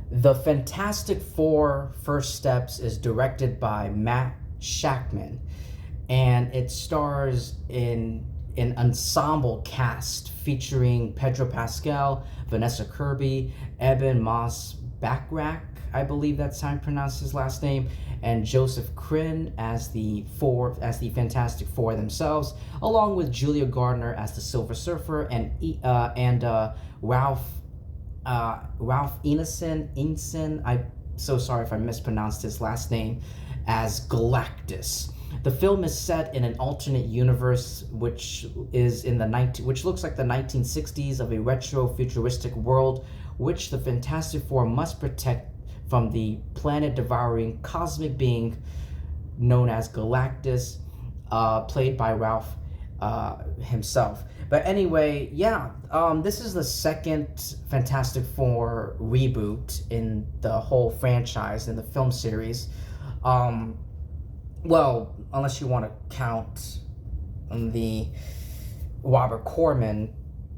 The Fantastic Four First Steps is directed by Matt Shackman, and it stars in an ensemble cast featuring Pedro Pascal, Vanessa Kirby, Eben Moss Backrack, I believe that's how I pronounce his last name, and Joseph Quinn as the Fantastic Four themselves, along with Julia Gardner as the Silver Surfer and Ralph Ineson. I'm so sorry if I mispronounced his last name, as Galactus. The film is set in an alternate universe, which looks like the 1960s of a retro futuristic world, which the Fantastic Four must protect from the planet-devouring cosmic being known as Galactus, played by Ralph himself. But anyway, yeah, this is the second Fantastic Four reboot in the whole franchise, in the film series. Well, unless you want to count the Robert Corman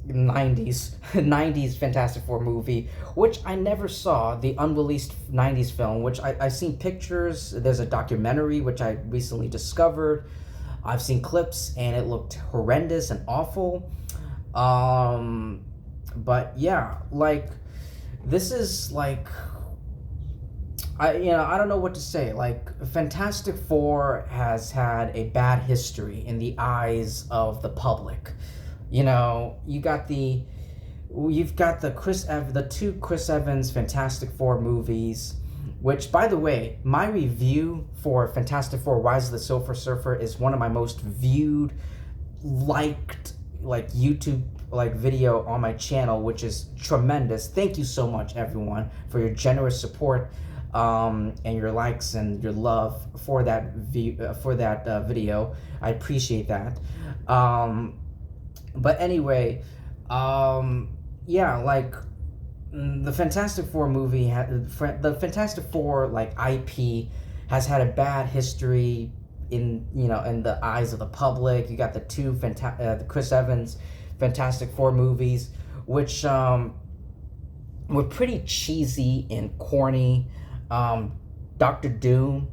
90s Fantastic Four movie, which I never saw, the unreleased 90s film, which I've seen pictures. There's a documentary which I recently discovered. I've seen clips and it looked horrendous and awful. But yeah, like, this is like, I don't know what to say. Like, Fantastic Four has had a bad history in the eyes of the public. You've got the the two Chris Evans Fantastic Four movies, which, by the way, my review for Fantastic Four: Rise of the Silver Surfer is one of my most viewed, liked, like, YouTube video on my channel, which is tremendous. Thank you so much, everyone, for your generous support, and your likes and your love for that video. I appreciate that. But anyway, yeah, like, the Fantastic Four movie, the Fantastic Four, like, IP has had a bad history in the eyes of the public. You got the two the Chris Evans Fantastic Four movies, which were pretty cheesy and corny. Doctor Doom,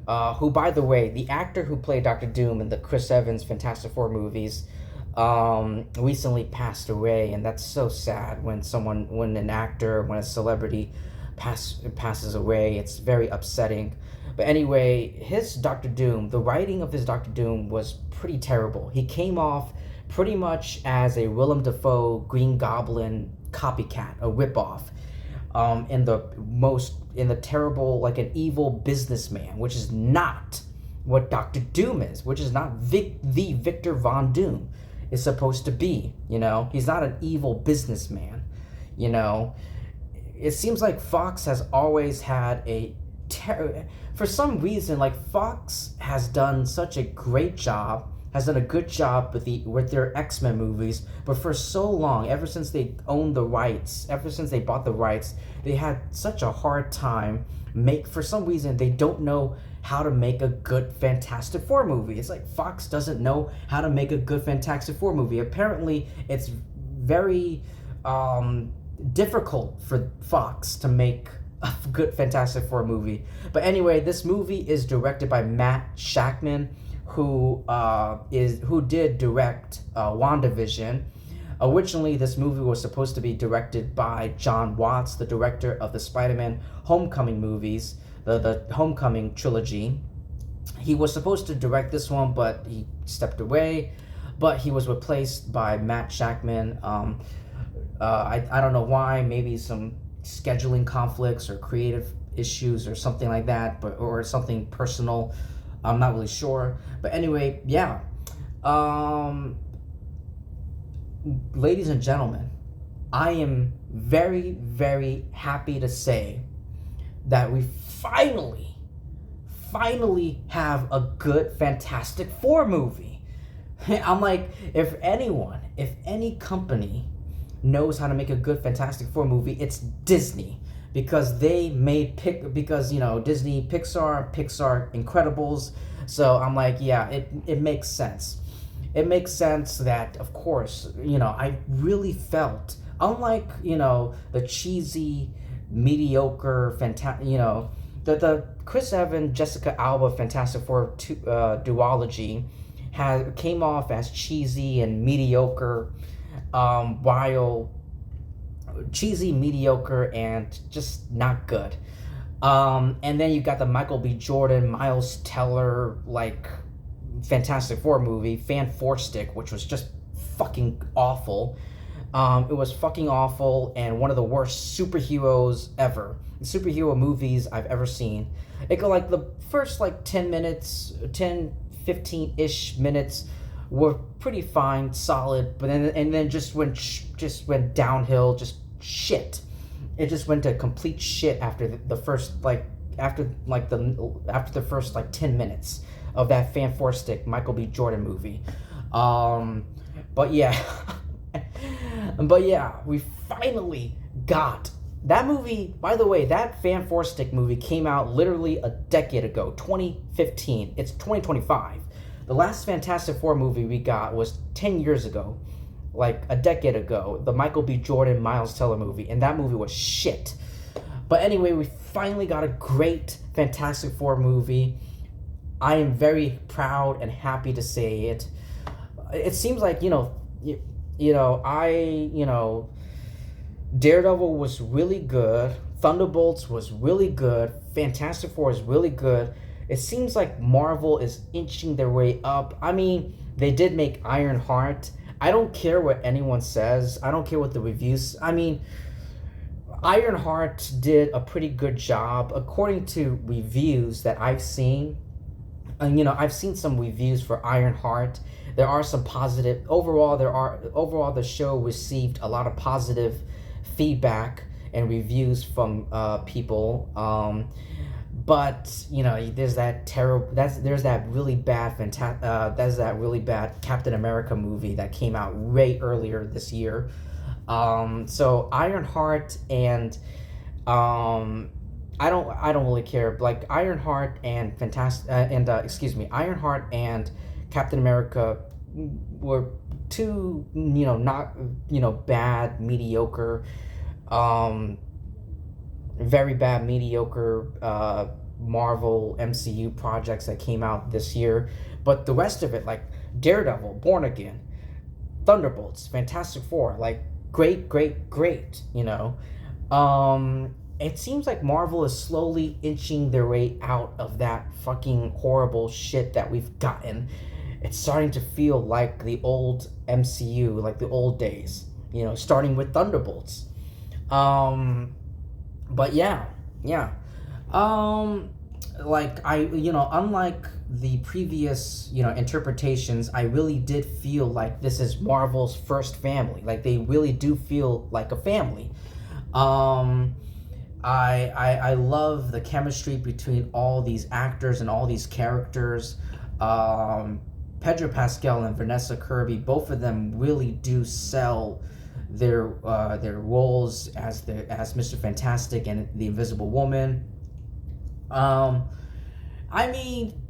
who, by the way, the actor who played Doctor Doom in the Chris Evans Fantastic Four movies, recently passed away, and that's so sad when a celebrity passes away. It's very upsetting. But anyway, his Doctor Doom, the writing of his Doctor Doom was pretty terrible. He came off pretty much as a Willem Dafoe Green Goblin copycat, a ripoff, in the terrible, like, an evil businessman, which is not what Doctor Doom is, which is not the Victor Von Doom is supposed to be. He's not an evil businessman. It seems like Fox has always had for some reason, like, Fox has done such a great job, has done a good job with their X-Men movies, but for so long, ever since they bought the rights, they had such a hard time for some reason, they don't know how to make a good Fantastic Four movie. It's like Fox doesn't know how to make a good Fantastic Four movie. Apparently, it's very difficult for Fox to make a good Fantastic Four movie. But anyway, this movie is directed by Matt Shackman, who did direct WandaVision. Originally, this movie was supposed to be directed by John Watts, the director of the Spider-Man Homecoming movies, the Homecoming trilogy. He was supposed to direct this one, but he stepped away. But he was replaced by Matt Shackman. I don't know why. Maybe some scheduling conflicts or creative issues or something like that, or something personal. I'm not really sure. But anyway, yeah. Ladies and gentlemen, I am very, very happy to say that we finally have a good Fantastic Four movie. I'm like, if any company knows how to make a good Fantastic Four movie, it's Disney. Because Disney, Pixar Incredibles. So I'm like, yeah, it makes sense. It makes sense that, of course, I really felt, unlike, the cheesy mediocre, the Chris Evans Jessica Alba Fantastic Four duology came off as cheesy and mediocre, while cheesy, mediocre, and just not good. And then you got the Michael B. Jordan, Miles Teller, like, Fantastic Four movie, Fan Four Stick, which was just fucking awful. It was fucking awful and one of the worst superhero movies I've ever seen. It go like the first like 10 minutes, 10, 15-ish minutes were pretty fine, solid, but then just went downhill, just shit. It just went to complete shit after the first after the first like 10 minutes of that Fan Four Stick Michael B. Jordan movie. But yeah. But yeah, we finally got that movie. By the way, that Fan Four Stick movie came out literally a decade ago, 2015. It's 2025. The last Fantastic Four movie we got was 10 years ago, like a decade ago, the Michael B. Jordan, Miles Teller movie, and that movie was shit. But anyway, we finally got a great Fantastic Four movie. I am very proud and happy to say it. It seems like, Daredevil was really good, Thunderbolts was really good, Fantastic Four is really good. It seems like Marvel is inching their way up. I mean, they did make Ironheart. I don't care what anyone says. I don't care what the reviews... I mean, Ironheart did a pretty good job. According to reviews that I've seen, and I've seen some reviews for Ironheart. There are some positive... Overall, the show received a lot of positive feedback and reviews from people. But there's that really bad Captain America movie that came out way earlier this year. So Ironheart and I don't really care. Like Ironheart and Ironheart and Captain America were two not bad, mediocre, very bad, mediocre Marvel MCU projects that came out this year. But the rest of it, like Daredevil, Born Again, Thunderbolts, Fantastic Four, like great. It seems like Marvel is slowly inching their way out of that fucking horrible shit that we've gotten. It's starting to feel like the old MCU, like the old days, starting with Thunderbolts. But yeah. Unlike the previous, interpretations, I really did feel like this is Marvel's first family. Like they really do feel like a family. I love the chemistry between all these actors and all these characters. Pedro Pascal and Vanessa Kirby, both of them really do sell their roles as Mr. Fantastic and the Invisible Woman. I mean,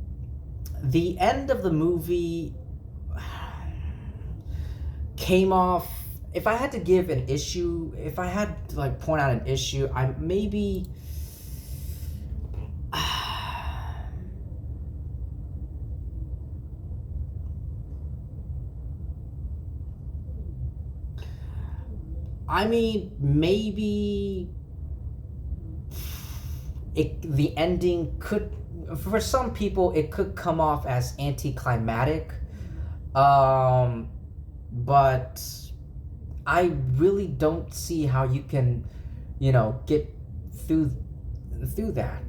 the end of the movie came off. If I had to give an issue, if I had to point out an issue, maybe the ending could, for some people, it could come off as anticlimactic. But I really don't see how you can, get through that.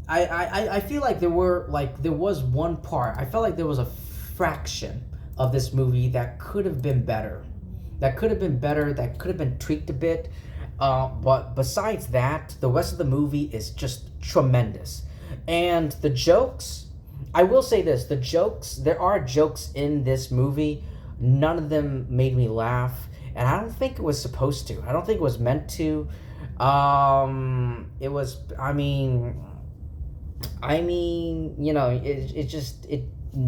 I feel like there was one part. I felt like there was a fraction of this movie that could have been better. That could have been tweaked a bit. But besides that, the rest of the movie is just tremendous. And the jokes, I will say this, there are jokes in this movie. None of them made me laugh. And I don't think it was supposed to. I don't think it was meant to. It was, it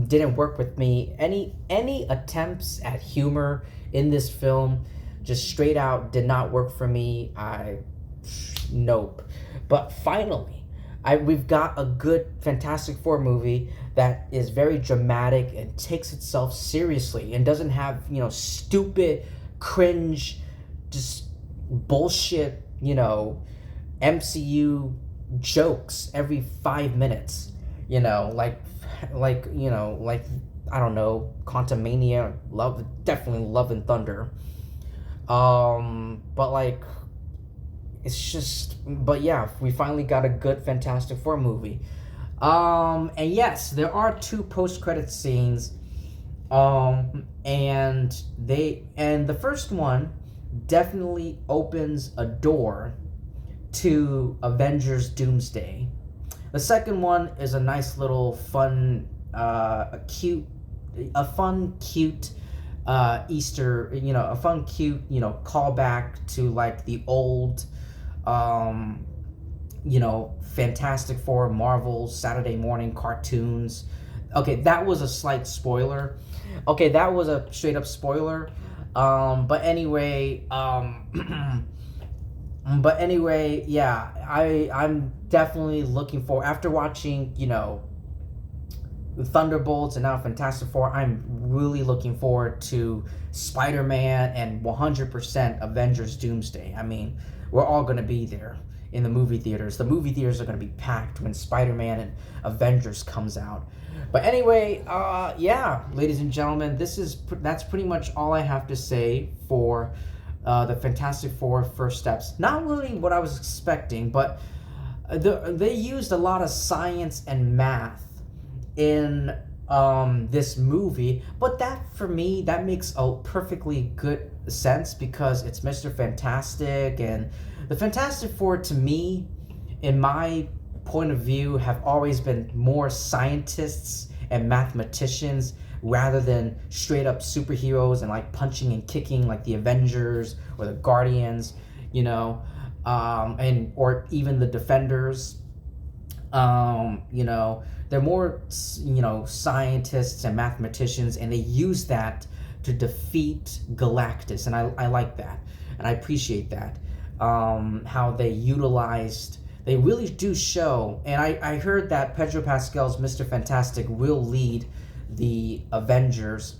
didn't work with me. Any attempts at humor in this film just straight out did not work for me. Nope. But finally, we've got a good Fantastic Four movie that is very dramatic and takes itself seriously and doesn't have, stupid, cringe, just bullshit, MCU jokes every 5 minutes. Like I don't know, Quantumania, definitely Love and Thunder. But like, it's just, but yeah, we finally got a good Fantastic Four movie. And yes, there are two post-credit scenes. And the first one definitely opens a door to Avengers Doomsday. The second one is a nice little fun, cute Easter, a fun, cute, callback to like the old, Fantastic Four, Marvel, Saturday morning cartoons. Okay, that was a slight spoiler. Okay, that was a straight up spoiler. But anyway, yeah, I'm definitely looking for, after watching, Thunderbolts and now Fantastic Four, I'm really looking forward to Spider-Man and 100% Avengers Doomsday. I mean, we're all going to be there in the movie theaters. The movie theaters are going to be packed when Spider-Man and Avengers comes out. But anyway, yeah, ladies and gentlemen, that's pretty much all I have to say for the Fantastic Four First Steps. Not really what I was expecting, but they used a lot of science and math in this movie, but that, for me, that makes a perfectly good sense because it's Mr. Fantastic, and the Fantastic Four, to me, in my point of view, have always been more scientists and mathematicians rather than straight up superheroes and like punching and kicking like the Avengers or the Guardians, or even the Defenders. They're more, scientists and mathematicians, and they use that to defeat Galactus, and I like that, and I appreciate that. How they really do show, and I heard that Pedro Pascal's Mr. Fantastic will lead the Avengers,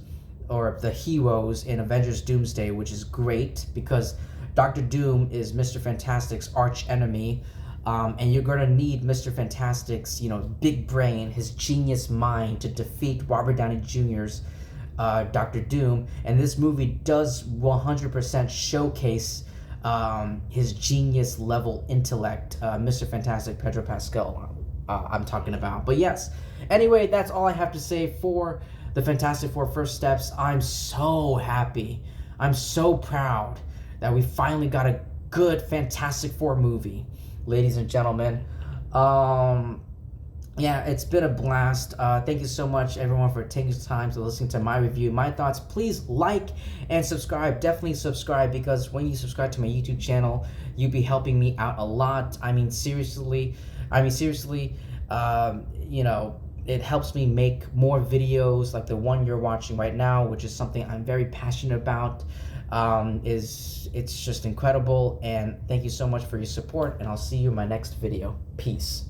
or the heroes in Avengers Doomsday, which is great, because Doctor Doom is Mr. Fantastic's arch enemy. And you're going to need Mr. Fantastic's, big brain, his genius mind to defeat Robert Downey Jr.'s Doctor Doom. And this movie does 100% showcase his genius level intellect, Mr. Fantastic, Pedro Pascal, I'm talking about. But yes, anyway, that's all I have to say for the Fantastic Four First Steps. I'm so happy. I'm so proud that we finally got a good Fantastic Four movie. Ladies and gentlemen, yeah, it's been a blast. Thank you so much, everyone, for taking the time to listen to my review, my thoughts. Please like and subscribe. Definitely subscribe, because when you subscribe to my YouTube channel, you'll be helping me out a lot. I mean, seriously, it helps me make more videos like the one you're watching right now, which is something I'm very passionate about. It's just incredible, and thank you so much for your support, and I'll see you in my next video. Peace.